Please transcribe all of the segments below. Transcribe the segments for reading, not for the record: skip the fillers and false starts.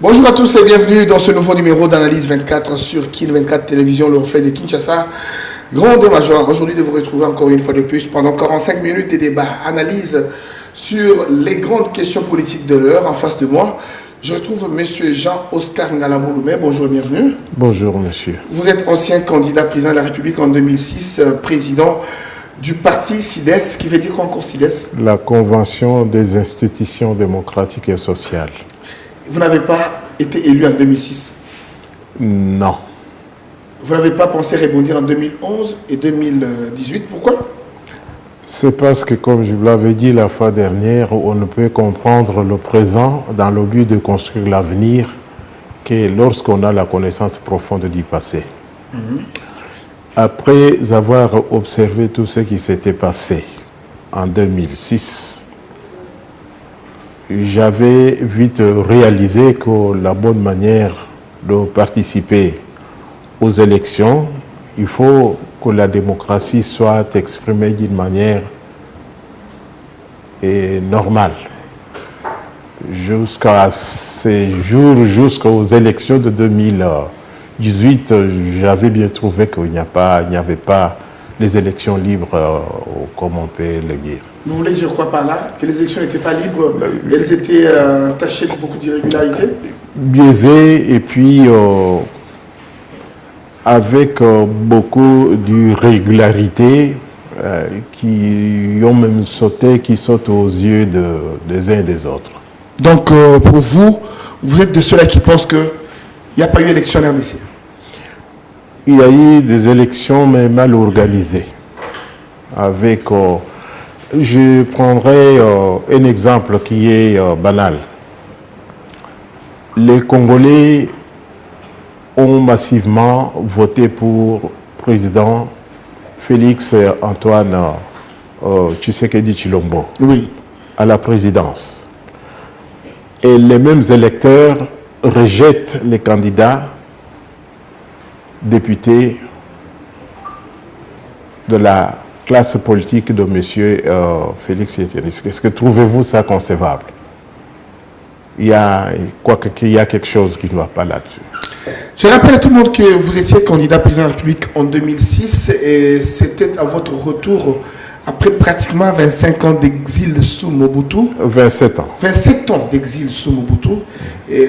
Bonjour à tous et bienvenue dans ce nouveau numéro d'Analyse 24 sur Kin 24 Télévision, le reflet de Kinshasa. Grande et major, aujourd'hui de vous retrouver encore une fois de plus pendant 45 minutes de débat, analyse sur les grandes questions politiques de l'heure. En face de moi, je retrouve M. Jean-Oscar Ngalamouloumé. Bonjour et bienvenue. Bonjour monsieur. Vous êtes ancien candidat président de la République en 2006, président du parti CIDES. Qui veut dire quoi encore CIDES? La Convention des institutions démocratiques et sociales. Vous n'avez pas été élu en 2006? Non. Vous n'avez pas pensé rebondir en 2011 et 2018? Pourquoi? C'est parce que, comme je vous l'avais dit la fois dernière, on ne peut comprendre le présent dans le but de construire l'avenir que lorsqu'on a la connaissance profonde du passé. Après avoir observé tout ce qui s'était passé en 2006, j'avais vite réalisé que la bonne manière de participer aux élections, il faut que la démocratie soit exprimée d'une manière normale. Jusqu'à ces jours, jusqu'aux élections de 2018, j'avais bien trouvé qu'il n'y avait pas les élections libres, comme on peut le dire. Vous voulez dire quoi par là? Que les élections n'étaient pas libres, elles étaient tachées de beaucoup d'irrégularités? Biaisées et puis avec beaucoup d'irrégularités qui ont même sauté, qui sautent aux yeux des uns et des autres. Donc pour vous, vous êtes de ceux-là qui pensent qu'il n'y a pas eu élection en RDC? Il y a eu des élections mais mal organisées. Avec, je prendrai un exemple qui est banal. Les Congolais ont massivement voté pour président Félix Antoine Tshisekedi Tshilombo à la présidence. Et les mêmes électeurs rejettent les candidats députés de la classe politique de M. Félix Tshisekedi. Est-ce que trouvez-vous ça concevable? Il y a quelque chose qui ne va pas là-dessus. Je rappelle à tout le monde que vous étiez candidat président de la République en 2006 et c'était à votre retour après pratiquement 25 ans d'exil sous Mobutu. 27 ans. 27 ans d'exil sous Mobutu. Et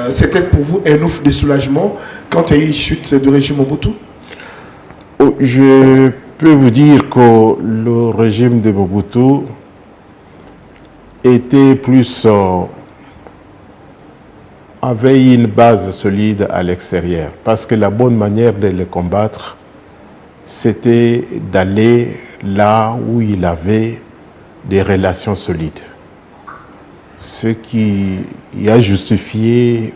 c'était pour vous un ouf de soulagement quand il y a eu une chute du régime Mobutu? Je peux vous dire que le régime de Mobutu était plus... avait une base solide à l'extérieur. Parce que la bonne manière de le combattre, c'était d'aller là où il avait des relations solides. Ce qui a justifié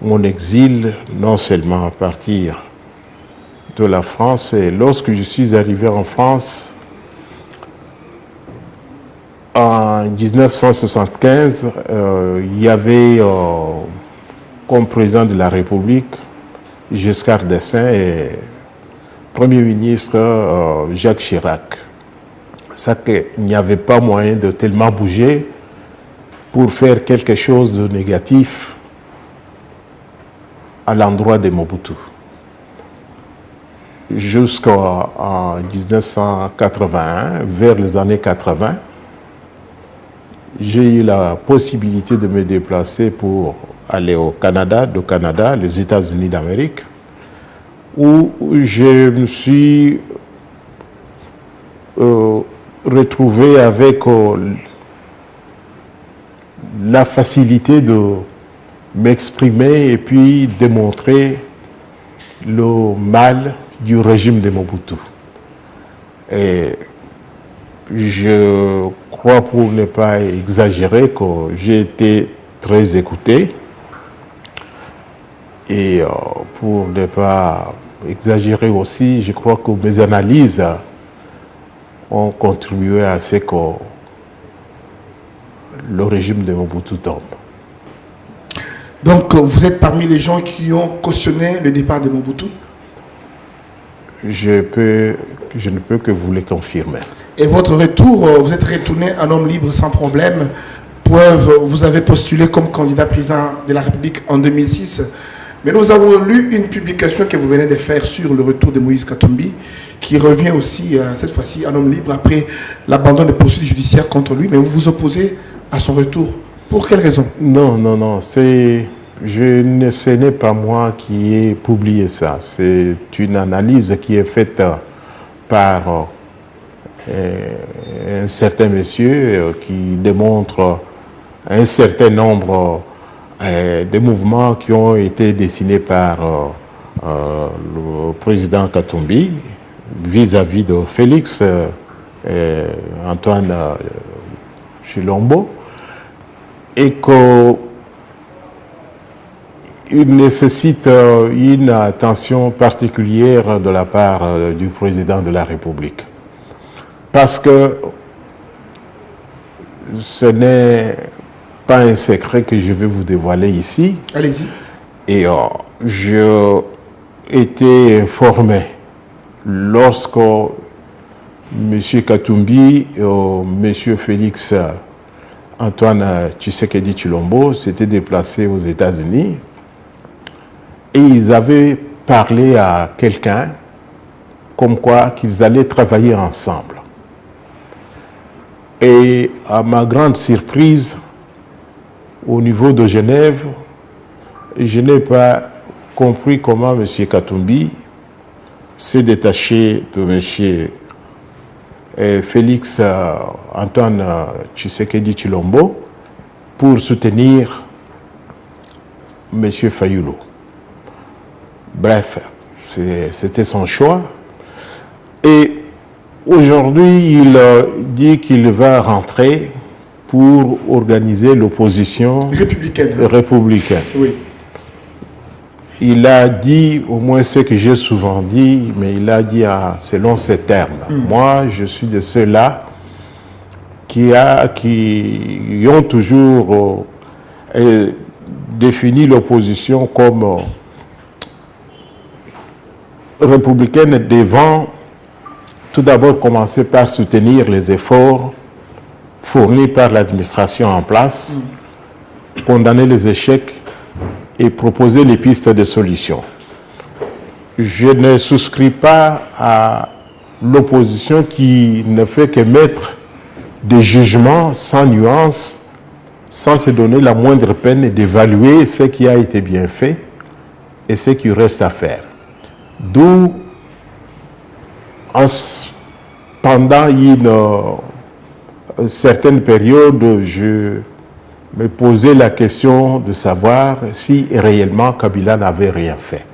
mon exil, non seulement à partir de la France, et lorsque je suis arrivé en France, en 1975, il y avait comme président de la République Giscard d'Estaing et Premier ministre Jacques Chirac. Ça qu'il n'y avait pas moyen de tellement bouger pour faire quelque chose de négatif à l'endroit de Mobutu. Jusqu'en 1981, vers les années 80, j'ai eu la possibilité de me déplacer pour aller au Canada, les États-Unis d'Amérique, où je me suis retrouvé avec la facilité de m'exprimer et puis démontrer le mal du régime de Mobutu. Et je crois, pour ne pas exagérer, que j'ai été très écouté. Et pour ne pas exagérer aussi, je crois que mes analyses ont contribué à ce que le régime de Mobutu tombe. Donc vous êtes parmi les gens qui ont cautionné le départ de Mobutu? Je ne peux que vous le confirmer. Et votre retour, vous êtes retourné un homme libre sans problème, Preuve, vous avez postulé comme candidat président de la République en 2006. Mais nous avons lu une publication que vous venez de faire sur le retour de Moïse Katumbi, qui revient aussi, cette fois-ci, en homme libre après l'abandon des poursuites judiciaires contre lui. Mais vous vous opposez à son retour. Pour quelle raison? Non. Ce n'est pas moi qui ai publié ça. C'est une analyse qui est faite par un certain monsieur qui démontre un certain nombre des mouvements qui ont été dessinés par le président Katumbi vis-à-vis de Félix Antoine Tshilombo, et qu'il nécessite une attention particulière de la part du président de la République. Parce que ce n'est pas un secret que je vais vous dévoiler ici. Allez-y. Et j'ai été informé lorsque M. Katumbi et M. Félix Antoine Tshisekedi Tshilombo s'étaient déplacés aux États-Unis et ils avaient parlé à quelqu'un comme quoi qu'ils allaient travailler ensemble. Et à ma grande surprise, au niveau de Genève, je n'ai pas compris comment M. Katumbi s'est détaché de M. Félix Antoine Tshisekedi Tshilombo pour soutenir M. Fayulu. Bref, c'était son choix. Et aujourd'hui, il dit qu'il va rentrer pour organiser l'opposition républicaine. Oui. Il a dit, au moins ce que j'ai souvent dit, mais il a dit selon ces termes. Moi, je suis de ceux-là qui ont toujours défini l'opposition comme républicaine devant tout d'abord commencer par soutenir les efforts fournis par l'administration en place, condamner les échecs et proposer les pistes de solutions. Je ne souscris pas à l'opposition qui ne fait que mettre des jugements sans nuance, sans se donner la moindre peine d'évaluer ce qui a été bien fait et ce qui reste à faire. D'où, pendant une certaine période, je me posais la question de savoir si réellement Kabila n'avait rien fait.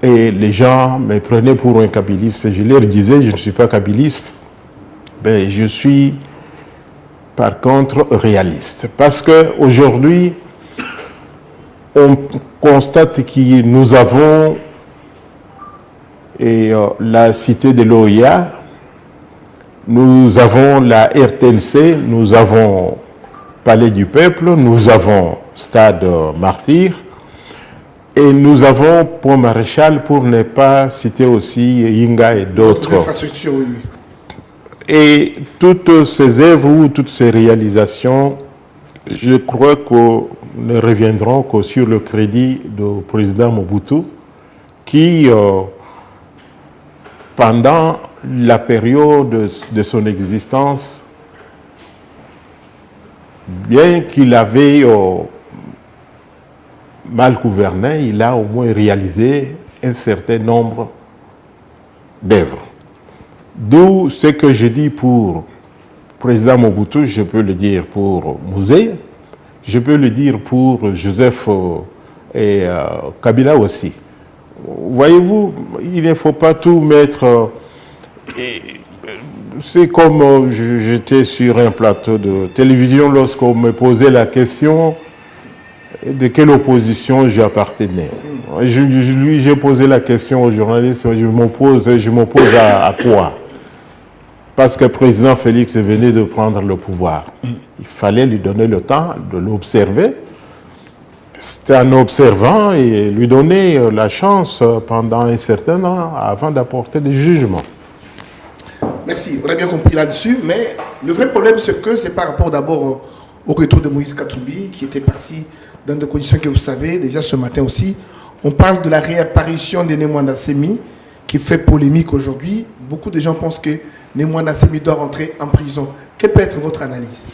Et les gens me prenaient pour un kabiliste. Je leur disais, je ne suis pas kabiliste, mais je suis par contre réaliste. Parce qu'aujourd'hui, on constate que nous avons la cité de l'OIA, nous avons la RTNC, nous avons Palais du Peuple, nous avons Stade Martyr et nous avons Pont Maréchal, pour ne pas citer aussi Yinga et d'autres infrastructures. Oui. Et toutes ces œuvres ou toutes ces réalisations, je crois qu'on ne reviendront que sur le crédit du président Mobutu qui, pendant la période de son existence, bien qu'il avait mal gouverné, il a au moins réalisé un certain nombre d'œuvres. D'où ce que je dis pour le président Mobutu, je peux le dire pour Mouzé, je peux le dire pour Joseph et Kabila aussi. Voyez-vous, il ne faut pas tout mettre... C'est comme j'étais sur un plateau de télévision lorsqu'on me posait la question de quelle opposition j'appartenais. J'ai posé la question aux journalistes, je m'oppose à quoi? Parce que le président Félix venait de prendre le pouvoir. Il fallait lui donner le temps de l'observer. C'était en observant et lui donner la chance pendant un certain temps avant d'apporter des jugements. Merci, on a bien compris là-dessus, mais le vrai problème, c'est que c'est par rapport d'abord au retour de Moïse Katumbi, qui était parti dans des conditions que vous savez, déjà ce matin aussi. On parle de la réapparition de Nemwanda Semi, qui fait polémique aujourd'hui. Beaucoup de gens pensent que Nemwanda Semi doit rentrer en prison. Quelle peut être votre analyse?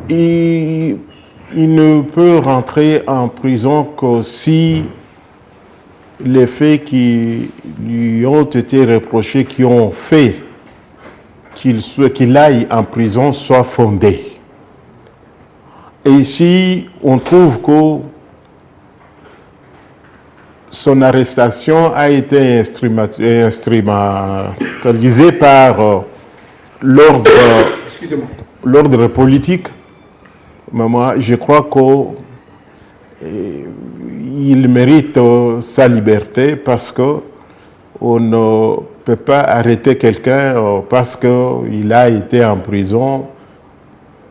Il ne peut rentrer en prison que si les faits qui lui ont été reprochés, qui ont fait qu'il aille en prison, soient fondés. Et ici, on trouve que son arrestation a été instrumentalisée par l'ordre politique. Mais moi, je crois qu'il mérite sa liberté parce qu'on ne peut pas arrêter quelqu'un parce qu'il a été en prison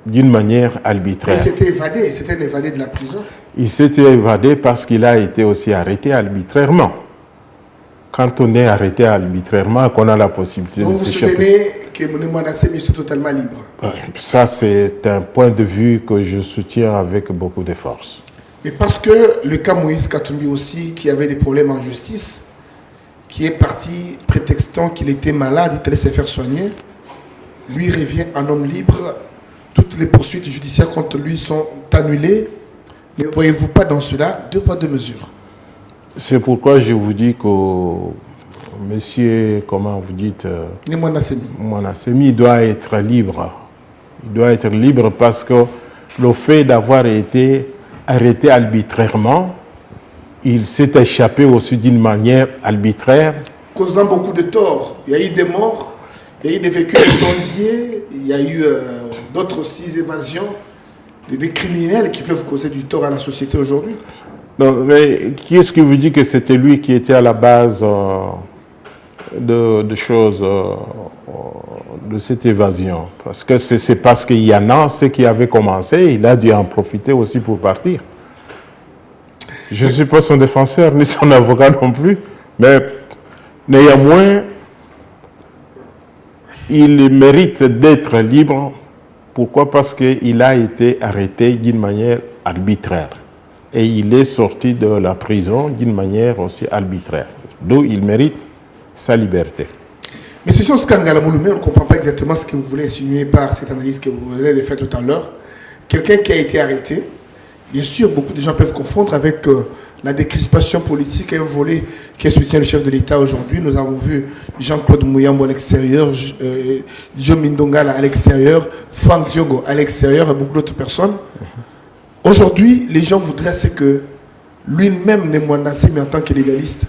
d'une manière arbitraire. Il s'était évadé de la prison. Il s'était évadé parce qu'il a été aussi arrêté arbitrairement. Quand on est arrêté arbitrairement, qu'on a la possibilité donc de s'échapper. vous soutenez que Nemwanda Semi soit totalement libre? Ça, c'est un point de vue que je soutiens avec beaucoup de force. Mais parce que le cas Moïse Katumbi aussi, qui avait des problèmes en justice, qui est parti prétextant qu'il était malade, il allait se faire soigner, lui revient un homme libre, toutes les poursuites judiciaires contre lui sont annulées. Ne voyez-vous pas dans cela deux poids, deux mesures? C'est pourquoi je vous dis que monsieur, comment vous dites, Nemwanda Semi. Nemwanda Semi doit être libre. Il doit être libre parce que le fait d'avoir été arrêté arbitrairement, il s'est échappé aussi d'une manière arbitraire. Causant beaucoup de torts. Il y a eu des morts, il y a eu des véhicules incendiés, il y a eu d'autres aussi évasions, des criminels qui peuvent causer du tort à la société aujourd'hui. Non, mais qui est-ce qui vous dit que c'était lui qui était à la base de choses, de cette évasion? Parce que c'est parce qu'il y en a, ce qui avait commencé, il a dû en profiter aussi pour partir. Je ne suis pas son défenseur, ni son avocat non plus, mais néanmoins, il mérite d'être libre. Pourquoi? Parce qu'il a été arrêté d'une manière arbitraire. Et il est sorti de la prison d'une manière aussi arbitraire. D'où il mérite sa liberté. Mais ce chose Kangala Mouloumé, on ne comprend pas exactement ce que vous voulez insinuer par cette analyse que vous venez de faire tout à l'heure. Quelqu'un qui a été arrêté, bien sûr, beaucoup de gens peuvent confondre avec la décrispation politique et un volet qui soutient le chef de l'État aujourd'hui. Nous avons vu Jean-Claude Mouyambo à l'extérieur, Joe Mindongala à l'extérieur, Franck Diogo à l'extérieur et beaucoup d'autres personnes. Aujourd'hui, les gens voudraient que lui-même, Nemwanda Semi, en tant que légaliste,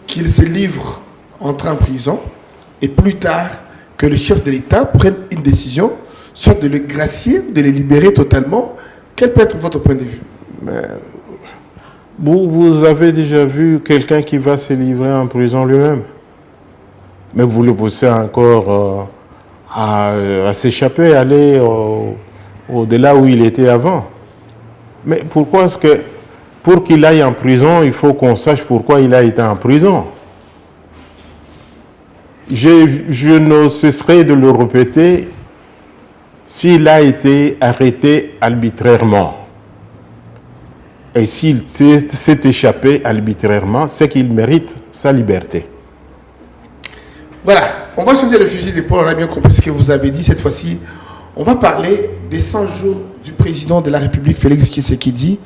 qu'il se livre, entre en prison, et plus tard, que le chef de l'État prenne une décision, soit de le gracier, de le libérer totalement. Quel peut être votre point de vue? Mais vous avez déjà vu quelqu'un qui va se livrer en prison lui-même? Mais vous le poussez encore à s'échapper, à aller au-delà où il était avant. Mais pourquoi est-ce que, pour qu'il aille en prison, il faut qu'on sache pourquoi il a été en prison? Je ne cesserai de le répéter, s'il a été arrêté arbitrairement et s'il s'est échappé arbitrairement, c'est qu'il mérite sa liberté. Voilà, on va changer le fusil d'épaule, on a bien compris ce que vous avez dit. Cette fois-ci, on va parler des 100 jours du président de la République, Félix Tshisekedi.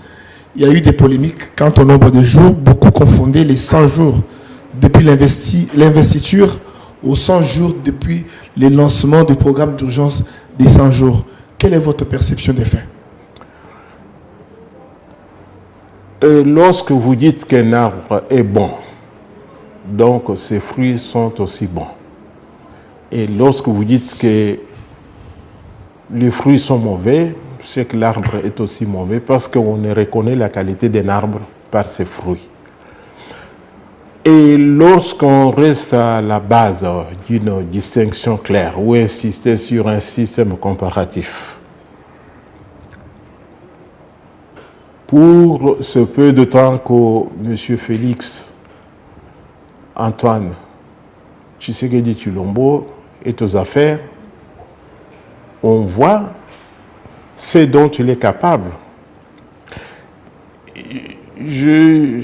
Il y a eu des polémiques quant au nombre de jours. Beaucoup confondaient les 100 jours depuis l'investiture aux 100 jours depuis le lancement du programme d'urgence des 100 jours. Quelle est votre perception des faits? Lorsque vous dites qu'un arbre est bon, donc ses fruits sont aussi bons. Et lorsque vous dites que les fruits sont mauvais, c'est que l'arbre est aussi mauvais parce qu'on ne reconnaît la qualité d'un arbre par ses fruits. Et lorsqu'on reste à la base d'une distinction claire ou insister sur un système comparatif, pour ce peu de temps que M. Félix Antoine Tshisekedi Tshilombo est aux affaires, on voit ce dont il est capable. Je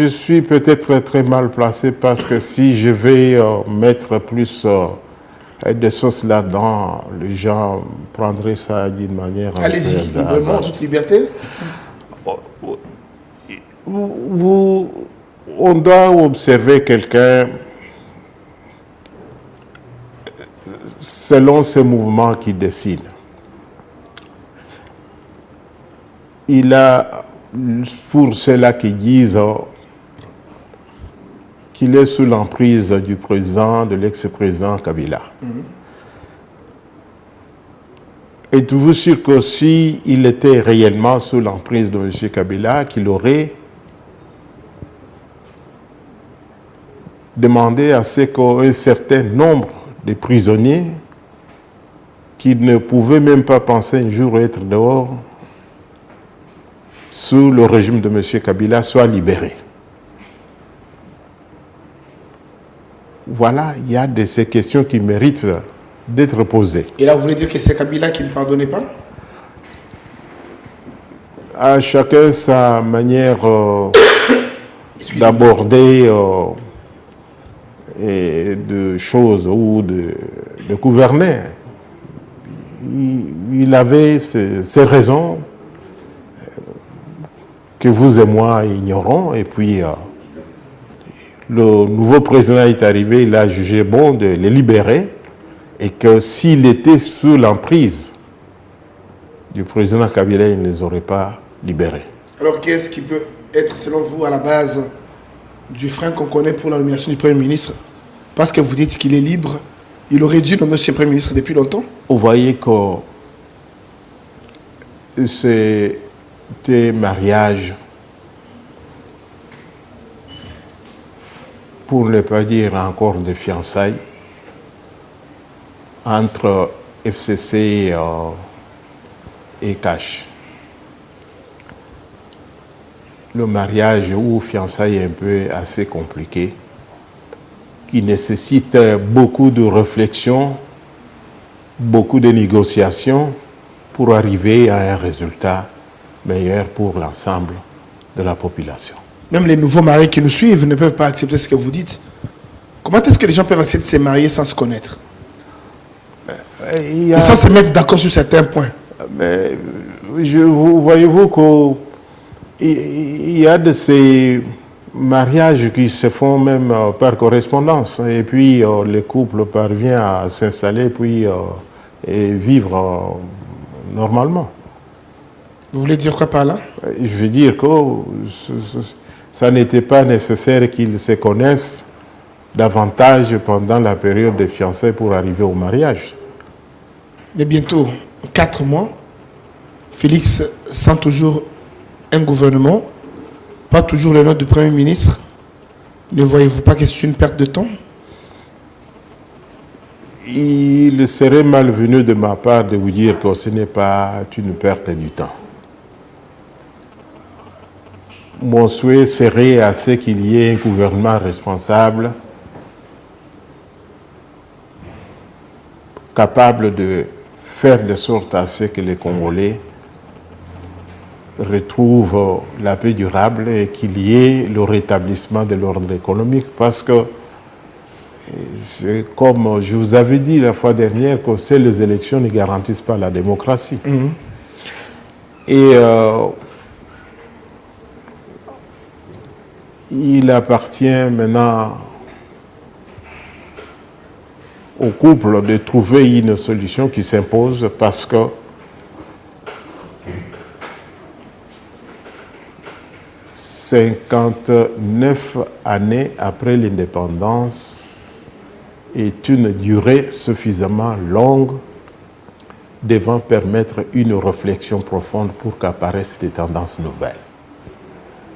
suis peut-être très mal placé parce que si je vais mettre plus de sauce là-dedans, les gens prendraient ça d'une manière... Allez-y, librement, en toute liberté. On doit observer quelqu'un selon ces mouvements qu'il dessine. Il a, pour ceux-là qui disent qu'il est sous l'emprise du président, de l'ex-président Kabila. Êtes-vous sûr que s'il était réellement sous l'emprise de M. Kabila, qu'il aurait demandé à ce qu'un certain nombre de prisonniers qui ne pouvaient même pas penser un jour être dehors sous le régime de M. Kabila soient libérés? Voilà, il y a de ces questions qui méritent d'être posées. Et là, vous voulez dire que c'est Kabila qui ne pardonnait pas? À chacun sa manière d'aborder et de choses ou de gouverner. Il avait ses raisons que vous et moi ignorons, et puis le nouveau président est arrivé, il a jugé bon de les libérer, et que s'il était sous l'emprise du président Kabila, il ne les aurait pas libérés. Alors qu'est-ce qui peut être, selon vous, à la base du frein qu'on connaît pour la nomination du Premier ministre? Parce que vous dites qu'il est libre, il aurait dû nommer ce Premier ministre depuis longtemps. Vous voyez que c'était mariage, pour ne pas dire encore de fiançailles, entre FCC et Cash. Le mariage ou fiançailles est un peu assez compliqué, qui nécessite beaucoup de réflexion, beaucoup de négociations pour arriver à un résultat meilleur pour l'ensemble de la population. Même les nouveaux mariés qui nous suivent ne peuvent pas accepter ce que vous dites. Comment est-ce que les gens peuvent accepter de se marier sans se connaître? Et sans se mettre d'accord sur certains points? Mais voyez-vous qu'il y a de ces mariages qui se font même par correspondance, et puis le couple parvient à s'installer puis et vivre normalement. Vous voulez dire quoi par là? Je veux dire que ça n'était pas nécessaire qu'ils se connaissent davantage pendant la période de fiançailles pour arriver au mariage. Mais bientôt 4 mois, Félix sent toujours un gouvernement, pas toujours le nom du Premier ministre. Ne voyez-vous pas que c'est une perte de temps? Il serait malvenu de ma part de vous dire que ce n'est pas une perte du temps. Mon souhait serait à ce qu'il y ait un gouvernement responsable, capable de faire de sorte à ce que les Congolais retrouvent la paix durable et qu'il y ait le rétablissement de l'ordre économique, parce que, comme je vous avais dit la fois dernière, que les élections ne garantissent pas la démocratie. Et il appartient maintenant au couple de trouver une solution qui s'impose, parce que 59 années après l'indépendance est une durée suffisamment longue devant permettre une réflexion profonde pour qu'apparaissent des tendances nouvelles.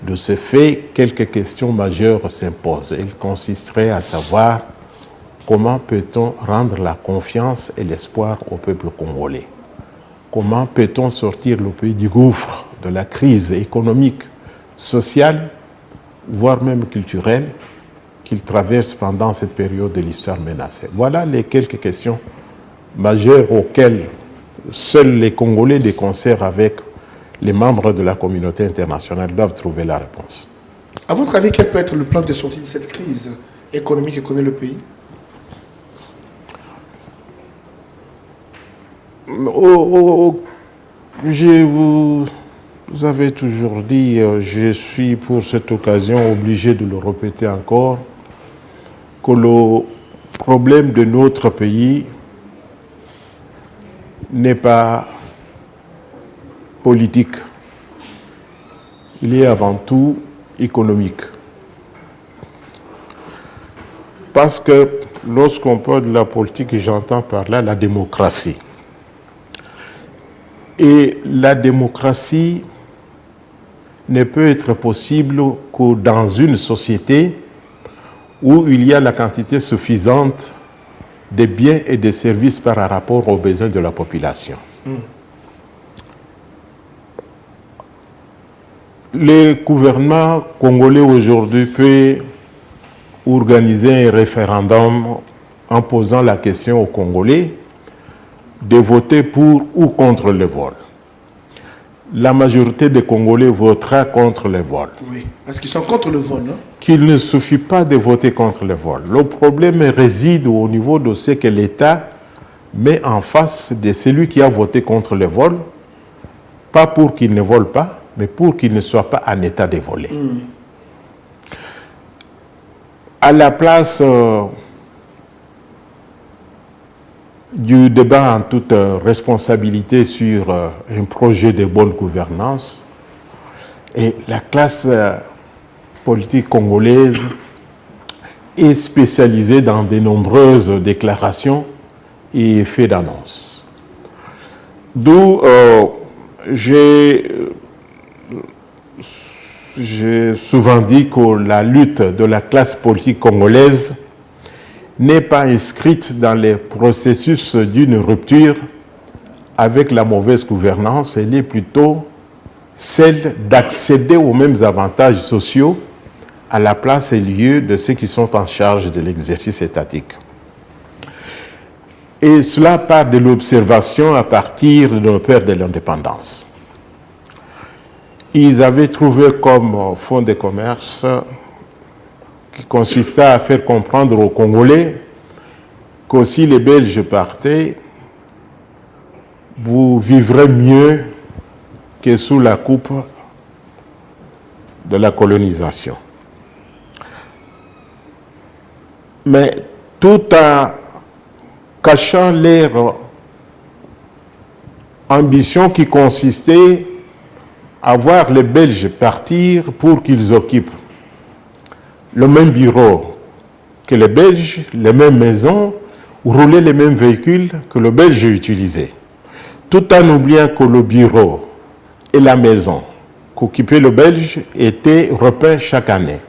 De ce fait, quelques questions majeures s'imposent. Elles consisteraient à savoir comment peut-on rendre la confiance et l'espoir au peuple congolais? Comment peut-on sortir le pays du gouffre de la crise économique, sociale, voire même culturelle, qu'ils traversent pendant cette période de l'histoire menacée. Voilà les quelques questions majeures auxquelles seuls les Congolais de concert avec les membres de la communauté internationale doivent trouver la réponse. À votre avis, quel peut être le plan de sortie de cette crise économique que connaît le pays? Vous avez toujours dit, je suis pour cette occasion obligé de le répéter encore, que le problème de notre pays n'est pas politique. Il est avant tout économique. Parce que lorsqu'on parle de la politique, j'entends par là la démocratie. Et la démocratie ne peut être possible que dans une société où il y a la quantité suffisante de biens et de services par rapport aux besoins de la population. Le gouvernement congolais aujourd'hui peut organiser un référendum en posant la question aux Congolais de voter pour ou contre le vol. La majorité des Congolais votera contre le vol. Oui, parce qu'ils sont contre le vol. Hein? Qu'il ne suffit pas de voter contre le vol. Le problème réside au niveau de ce que l'État met en face de celui qui a voté contre le vol, pas pour qu'il ne vole pas, mais pour qu'il ne soit pas en état de voler. À la place du débat en toute responsabilité sur un projet de bonne gouvernance, et la classe politique congolaise est spécialisée dans de nombreuses déclarations et faits d'annonce. D'où j'ai souvent dit que la lutte de la classe politique congolaise n'est pas inscrite dans les processus d'une rupture avec la mauvaise gouvernance, elle est plutôt celle d'accéder aux mêmes avantages sociaux à la place et lieu de ceux qui sont en charge de l'exercice étatique. Et cela part de l'observation à partir de nos pères de l'indépendance. Ils avaient trouvé comme fonds de commerce qui consistait à faire comprendre aux Congolais que si les Belges partaient, vous vivrez mieux que sous la coupe de la colonisation. Mais tout en cachant leur ambition qui consistait à voir les Belges partir pour qu'ils occupent le même bureau que les Belges, les mêmes maisons, rouler les mêmes véhicules que le Belge utilisait. Tout en oubliant que le bureau et la maison qu'occupait le Belge étaient repeints chaque année.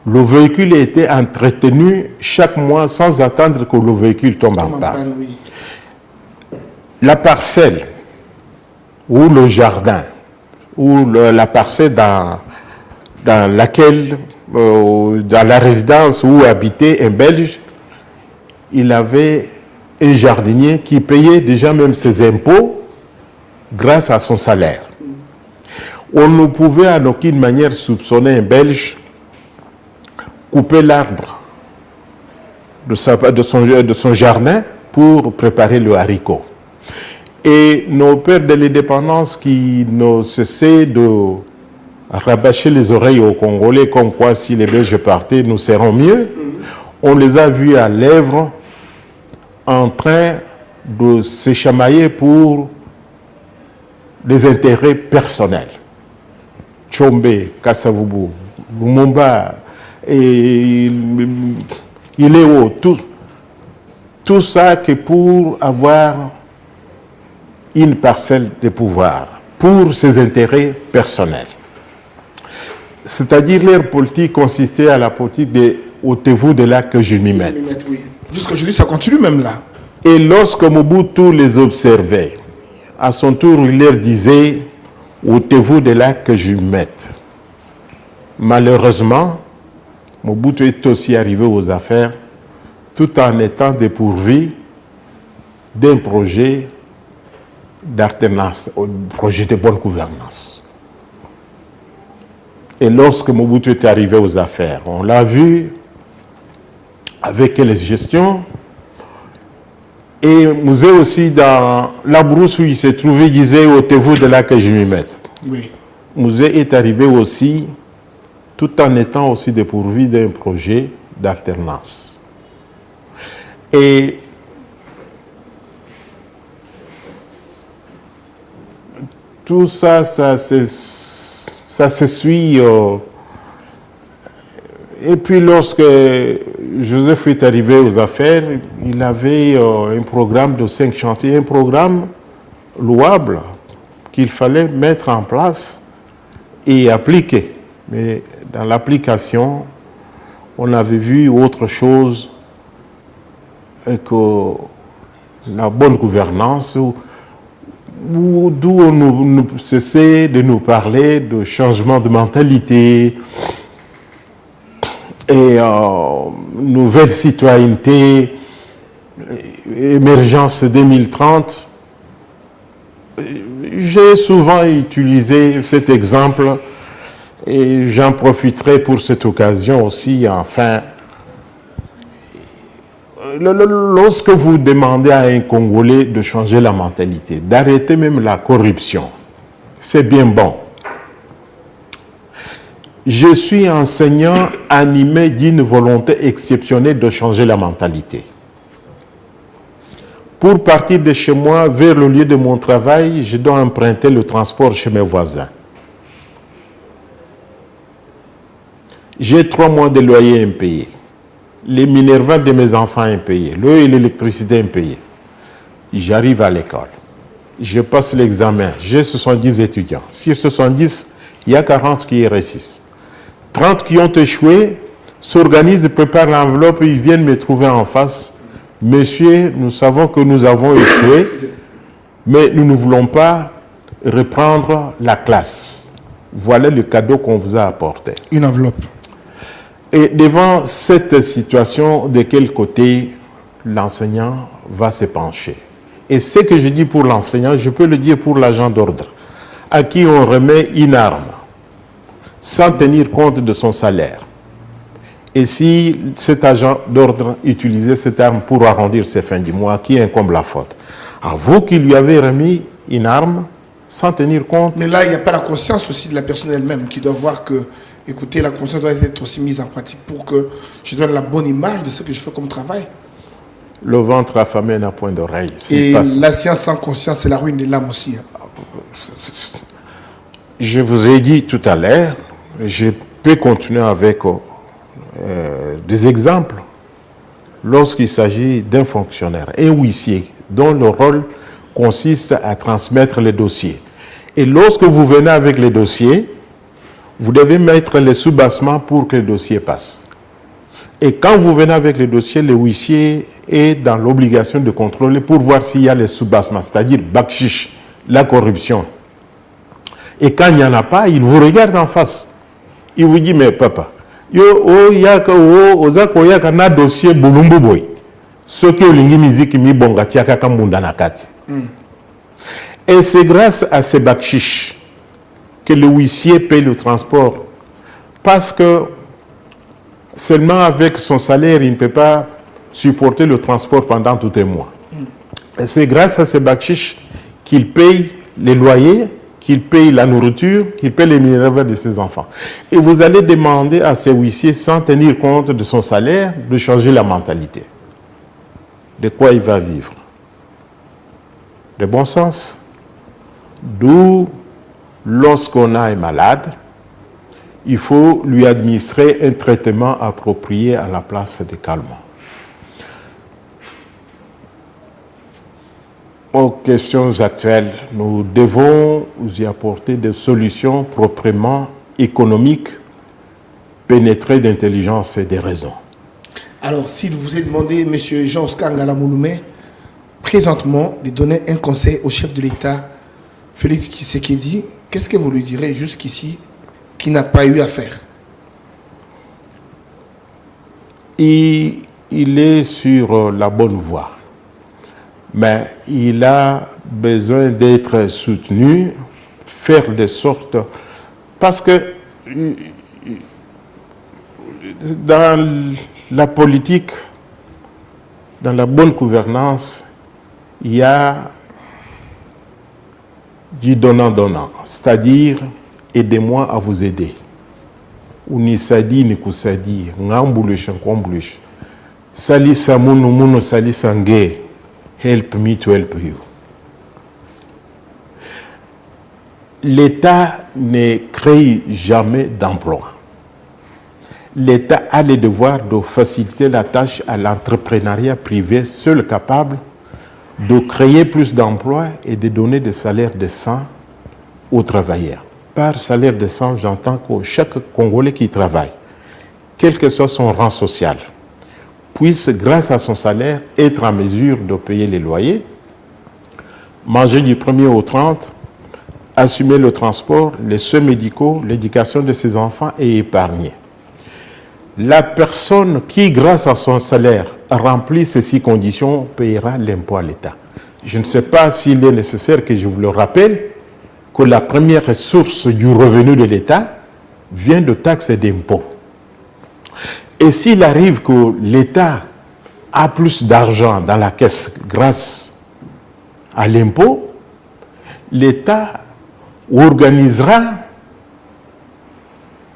Le véhicule était entretenu chaque mois sans attendre que le véhicule tombe en panne. Oui. La parcelle ou le jardin ou la parcelle dans laquelle, dans la résidence où habitait un Belge, il avait un jardinier qui payait déjà même ses impôts grâce à son salaire. On ne pouvait en aucune manière soupçonner un Belge couper l'arbre de son jardin pour préparer le haricot. Et nos pères de l'indépendance qui n'ont cessé de rabâcher les oreilles aux Congolais comme quoi si les Belges partaient, nous serons mieux, on les a vus à l'œuvre en train de se chamailler pour des intérêts personnels. Tchombe, Kassavubu, Lumumba, et il est haut. Tout ça que pour avoir une parcelle de pouvoir, pour ses intérêts personnels. C'est-à-dire leur politique consistait à la politique de « ôtez-vous de là que je m'y mette ». Oui. Jusqu'aujourd'hui, ça continue même là. Et lorsque Mobutu les observait, à son tour, il leur disait « ôtez-vous de là que je m'y mette ». Malheureusement, Mobutu est aussi arrivé aux affaires tout en étant dépourvu d'un projet d'alternance, un projet de bonne gouvernance. Et lorsque Mobutu est arrivé aux affaires, on l'a vu avec les gestions. Et Mouzé aussi, dans la brousse où il s'est trouvé, il disait « ôtez-vous de là que je m'y mette ». Oui. Mouzé est arrivé aussi, tout en étant aussi dépourvu d'un projet d'alternance. Et tout ça, ça se suit. Et puis lorsque Joseph est arrivé aux affaires, il avait un programme de 5 chantiers, un programme louable qu'il fallait mettre en place et appliquer. Mais dans l'application, on avait vu autre chose que la bonne gouvernance, d'où on cessait de nous parler de changement de mentalité et nouvelle citoyenneté, émergence 2030. J'ai souvent utilisé cet exemple et j'en profiterai pour cette occasion aussi. Enfin, lorsque vous demandez à un Congolais de changer la mentalité, d'arrêter même la corruption, c'est bien bon. Je suis enseignant animé d'une volonté exceptionnelle de changer la mentalité. Pour partir de chez moi vers le lieu de mon travail, je dois emprunter le transport chez mes voisins. J'ai 3 mois de loyer impayé. Les minervales de mes enfants impayés, l'eau et l'électricité impayées. J'arrive à l'école. Je passe l'examen. J'ai 70 étudiants. Sur 70, il y a 40 qui réussissent. 30 qui ont échoué s'organisent, préparent l'enveloppe et ils viennent me trouver en face. Monsieur, nous savons que nous avons échoué, mais nous ne voulons pas reprendre la classe. Voilà le cadeau qu'on vous a apporté. Une enveloppe. Et devant cette situation, de quel côté l'enseignant va se pencher? Et ce que je dis pour l'enseignant, je peux le dire pour l'agent d'ordre, à qui on remet une arme, sans tenir compte de son salaire. Et si cet agent d'ordre utilisait cette arme pour arrondir ses fins du mois, qui incombe la faute? À vous qui lui avez remis une arme, sans tenir compte. Mais là, il n'y a pas la conscience aussi de la personne elle-même qui doit voir que, écoutez, la conscience doit être aussi mise en pratique pour que je donne la bonne image de ce que je fais comme travail. Le ventre affamé n'a point d'oreille. Et la science sans conscience, c'est la ruine de l'âme aussi. Je vous ai dit tout à l'heure, je peux continuer avec des exemples. Lorsqu'il s'agit d'un fonctionnaire, un huissier, dont le rôle consiste à transmettre les dossiers. Et lorsque vous venez avec les dossiers, vous devez mettre les sous-bassements pour que le dossier passe. Et quand vous venez avec les dossiers, le huissier est dans l'obligation de contrôler pour voir s'il y a les sous-bassements, c'est-à-dire bakchiche, la corruption. Et quand il n'y en a pas, il vous regarde en face. Il vous dit, mais papa, il y a un dossier boulumbuboy. Ce que l'ingi musique mi bongatia kaka mundanakati. Et c'est grâce à ces bakchiches que le huissier paye le transport. Parce que seulement avec son salaire, il ne peut pas supporter le transport pendant tout un mois. Et c'est grâce à ces bakchiches qu'il paye les loyers, qu'il paye la nourriture, qu'il paye les minéraux de ses enfants. Et vous allez demander à ces huissiers, sans tenir compte de son salaire, de changer la mentalité. De quoi il va vivre? De bon sens. D'où, lorsqu'on a un malade, il faut lui administrer un traitement approprié à la place des calmants. Aux questions actuelles, nous devons y apporter des solutions proprement économiques, pénétrées d'intelligence et de raison. Alors, s'il vous est demandé, M. Jean-Oscar Ngala Mouloumé, présentement, de donner un conseil au chef de l'État, Félix Tshisekedi, qu'est-ce que vous lui direz jusqu'ici qui n'a pas eu à faire? il est sur la bonne voie. Mais il a besoin d'être soutenu, faire de sorte... Parce que dans la politique, dans la bonne gouvernance, il y a du donnant-donnant, c'est-à-dire aidez-moi à vous aider. Ou ni sadi ni kusadi, ngambulush ngambulush. Sali samunu munu sali sange, help me to help you. L'État ne crée jamais d'emploi. L'État a le devoir de faciliter la tâche à l'entrepreneuriat privé, seul capable de créer plus d'emplois et de donner des salaires décents aux travailleurs. Par salaire décent, j'entends que chaque Congolais qui travaille, quel que soit son rang social, puisse, grâce à son salaire, être en mesure de payer les loyers, manger du 1er au 30, assumer le transport, les soins médicaux, l'éducation de ses enfants et épargner. La personne qui, grâce à son salaire, remplit ces 6 conditions, payera l'impôt à l'État. Je ne sais pas s'il est nécessaire que je vous le rappelle, que la première source du revenu de l'État vient de taxes et d'impôts. Et s'il arrive que l'État a plus d'argent dans la caisse grâce à l'impôt, l'État organisera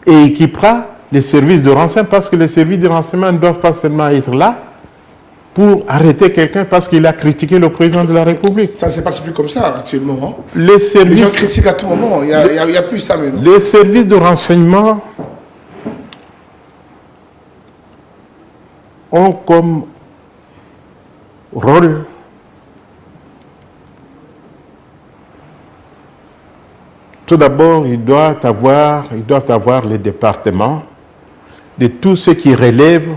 et équipera les services de renseignement, parce que les services de renseignement ne doivent pas seulement être là pour arrêter quelqu'un parce qu'il a critiqué le président de la République. Ça ne se passe plus comme ça actuellement. Hein? Les gens critiquent à tout moment, il n'y a plus ça maintenant. Les services de renseignement ont comme rôle tout d'abord, ils doivent avoir les départements de tout ce qui relève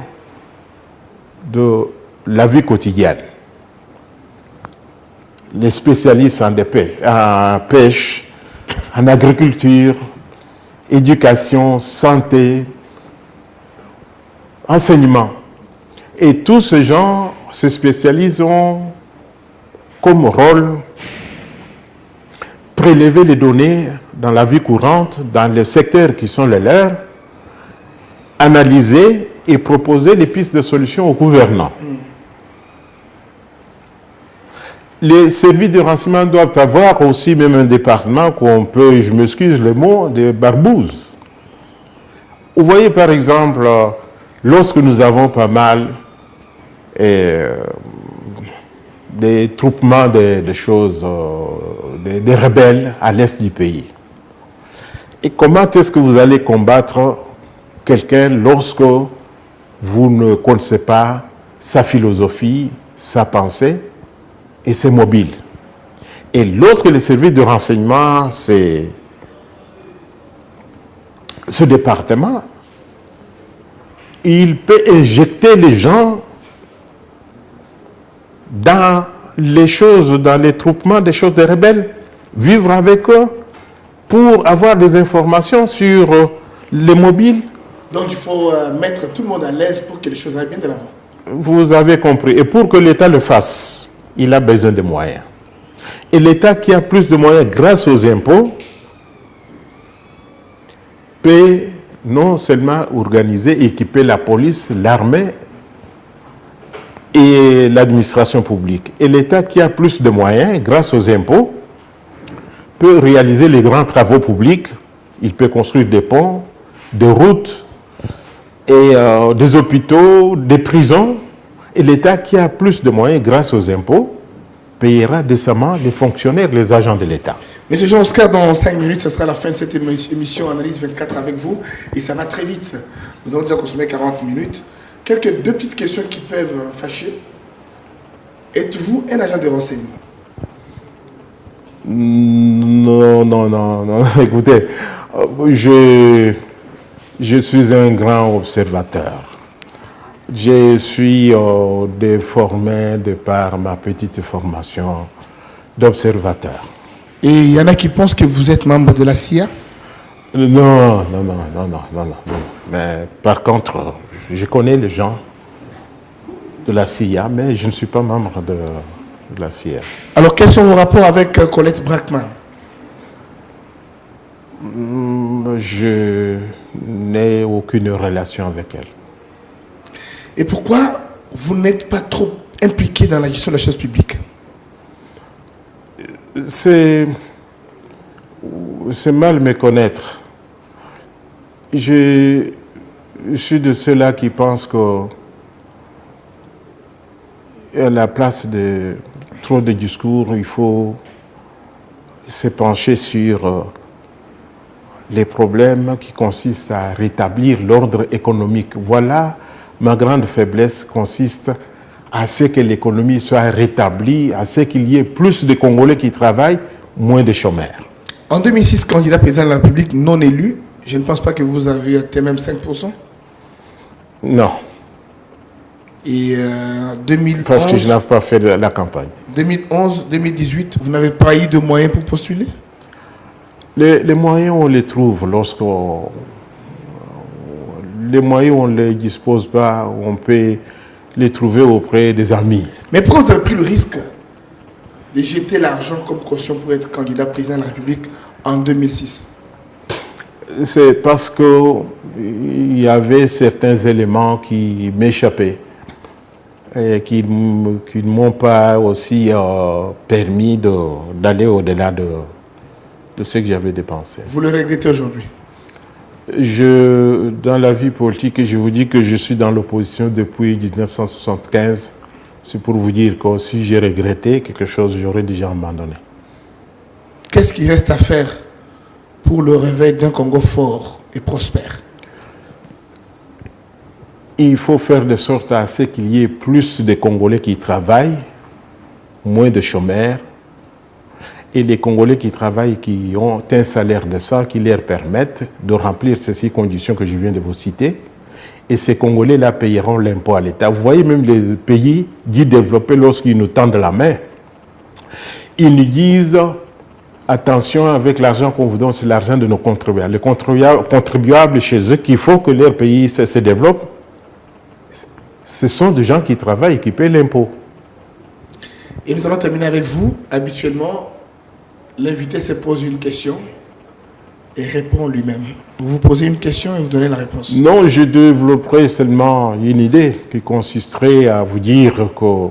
de la vie quotidienne. Les spécialistes en pêche, en agriculture, éducation, santé, enseignement. Et tous ces gens, ces spécialistes ont comme rôle prélever les données dans la vie courante, dans les secteurs qui sont les leurs, analyser et proposer les pistes de solutions aux gouvernants. Les services de renseignement doivent avoir aussi même un département qu'on peut, je m'excuse le mot, de barbouzes. Vous voyez par exemple, lorsque nous avons pas mal des troupements de choses, des rebelles à l'est du pays. Et comment est-ce que vous allez combattre quelqu'un lorsque vous ne connaissez pas sa philosophie, sa pensée et ses mobiles? Et lorsque les services de renseignement, ce département, il peut injecter les gens dans les choses, dans les troupements des choses des rebelles, vivre avec eux pour avoir des informations sur les mobiles. Donc il faut mettre tout le monde à l'aise pour que les choses aillent bien de l'avant. Vous avez compris. Et pour que l'État le fasse, il a besoin de moyens. Et l'État qui a plus de moyens grâce aux impôts peut non seulement organiser, équiper la police, l'armée et l'administration publique. Et l'État qui a plus de moyens grâce aux impôts peut réaliser les grands travaux publics. Il peut construire des ponts, des routes, et des hôpitaux, des prisons. Et l'État qui a plus de moyens grâce aux impôts payera décemment les fonctionnaires, les agents de l'État. Monsieur Jean-Oscar, dans 5 minutes, ce sera la fin de cette émission Analyse 24 avec vous. Et ça va très vite. Nous avons déjà consommé 40 minutes. Deux petites questions qui peuvent fâcher. Êtes-vous un agent de renseignement? Non. Écoutez, je suis un grand observateur. Je suis déformé de par ma petite formation d'observateur. Et il y en a qui pensent que vous êtes membre de la CIA? Non. Mais par contre, je connais les gens de la CIA, mais je ne suis pas membre de la CIA. Alors, quels sont vos rapports avec Colette Braeckman? Je n'ai aucune relation avec elle. Et pourquoi vous n'êtes pas trop impliqué dans la gestion de la chose publique? C'est mal me connaître. Je suis de ceux-là qui pensent que à la place de trop de discours, il faut se pencher sur les problèmes qui consistent à rétablir l'ordre économique. Voilà, ma grande faiblesse consiste à ce que l'économie soit rétablie, à ce qu'il y ait plus de Congolais qui travaillent, moins de chômeurs. En 2006, candidat président de la République non élu, je ne pense pas que vous avez atteint même 5%. Non. Et 2011, parce que je n'avais pas fait la campagne. 2011-2018, vous n'avez pas eu de moyens pour postuler? Les moyens, on les trouve lorsque les moyens, on ne les dispose pas, on peut les trouver auprès des amis. Mais pourquoi vous avez pris le risque de jeter l'argent comme caution pour être candidat président de la République en 2006? C'est parce qu'il y avait certains éléments qui m'échappaient et qui ne m'ont pas aussi permis d'aller au-delà de ce que j'avais dépensé. Vous le regrettez aujourd'hui? Dans la vie politique, je vous dis que je suis dans l'opposition depuis 1975. C'est pour vous dire que si j'ai regretté quelque chose, j'aurais déjà abandonné. Qu'est-ce qui reste à faire pour le réveil d'un Congo fort et prospère? Il faut faire de sorte à ce qu'il y ait plus de Congolais qui travaillent, moins de chômeurs, et les Congolais qui travaillent, qui ont un salaire de ça, qui leur permettent de remplir ces 6 conditions que je viens de vous citer. Et ces Congolais-là payeront l'impôt à l'État. Vous voyez, même les pays dits développés, lorsqu'ils nous tendent la main, ils nous disent attention, avec l'argent qu'on vous donne, c'est l'argent de nos contribuables. Les contribuables chez eux, qu'il faut que leur pays se développe, ce sont des gens qui travaillent et qui paient l'impôt. Et nous allons terminer avec vous. Habituellement, l'invité se pose une question et répond lui-même. Vous vous posez une question et vous donnez la réponse. Non, je développerai seulement une idée qui consisterait à vous dire que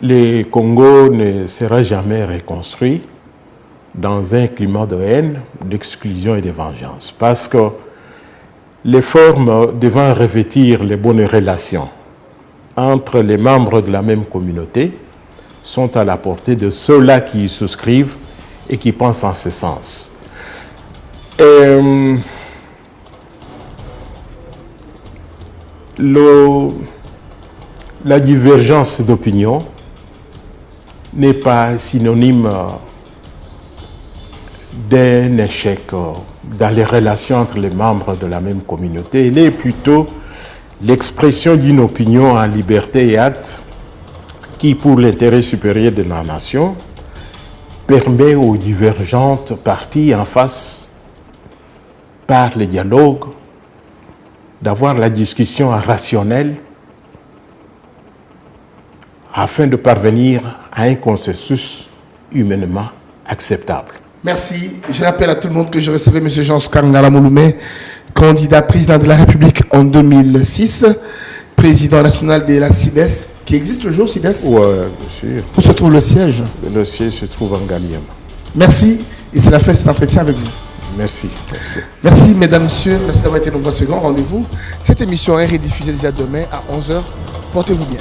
le Congo ne sera jamais reconstruit dans un climat de haine, d'exclusion et de vengeance. Parce que les formes devant revêtir les bonnes relations entre les membres de la même communauté sont à la portée de ceux-là qui y souscrivent et qui pensent en ce sens. La divergence d'opinion n'est pas synonyme d'un échec dans les relations entre les membres de la même communauté. Elle est plutôt l'expression d'une opinion en liberté et acte qui, pour l'intérêt supérieur de la nation, permet aux divergentes parties en face, par le dialogue, d'avoir la discussion rationnelle afin de parvenir à un consensus humainement acceptable. Merci. Je rappelle à tout le monde que je recevais M. Jean-Oscar Ngala Mouloumé, candidat président de la République en 2006, président national de la CIDES, qui existe toujours, CIDES? Oui, bien sûr. Où se trouve le siège? Le siège se trouve en Galium. Merci. Et c'est la fin de cet entretien avec vous. Merci. Merci, mesdames, messieurs. Merci d'avoir été nombreux à ce grand rendez-vous. Cette émission est rediffusée déjà demain à 11h. Portez-vous bien.